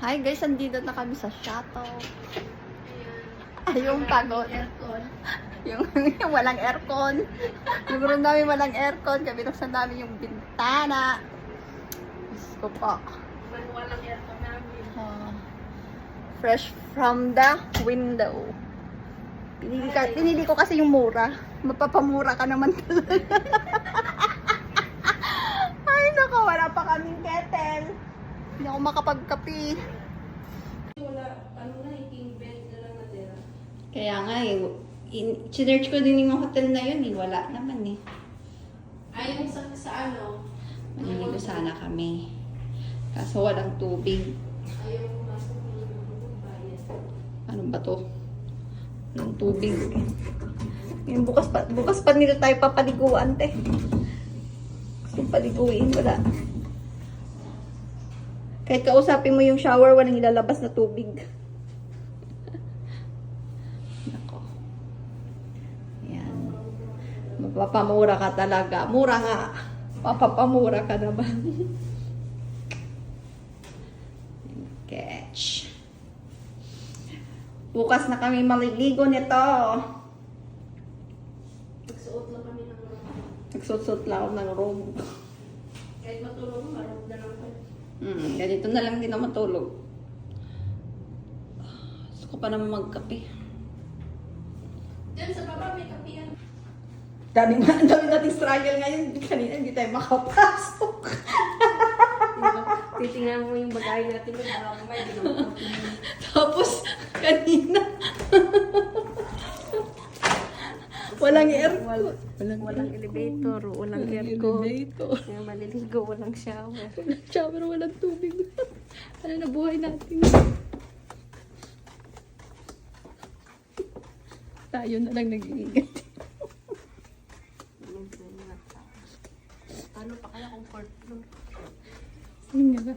Hi guys, andito na kami sa Chateau. Ay, yung pagod. Yung walang aircon. Yung room namin walang aircon. Kabinuksan namin yung bintana. Diyos ko po. Walang aircon namin. Fresh from the window. Pinili ko kasi yung mura. Mapapamura ka naman talaga. Ay, nako, wala pa kaming kettle. Hindi ako makapagkapi. Wala, ano na, king bed na lang natira. Kaya nga sinerch ko din yung hotel na yun wala naman Ay, yung sa ano? Maliligo sana kami. Kaso walang tubig. Ayaw pumasok ng bayan. Ano ba to? Walang tubig. Yung bukas pa nila tayo papaliguan, te. Gusto paliguin, wala. Kahit kausapin mo yung shower, walang ilalabas na tubig. Nako. Yan. Mapapamura ka talaga. Mura nga. Mapapamura ka naman. Catch. Bukas na kami maliligo nito. Nagsuot lang kami ng room. Nagsusot lang ako ng room. Kahit matulog, marunong na lang kayo. Ganito na lang din ako matulog. Gusto ko pa naman magkape. Diyan sa baba, may kapiyan. Dami nating struggle ngayon. Kanina hindi tayo makapasok. Titingnan mo yung bagay natin. Baka may ginawa. Tapos, kanina. Walang aircon. Walang elevator, walang aircon. Kaya maliligo, walang shower. Walang shower, walang tubig. Ano na buhay natin? Tayo na lang nag-iingat. Paano pa kaya kung 4th floor? Sige nga.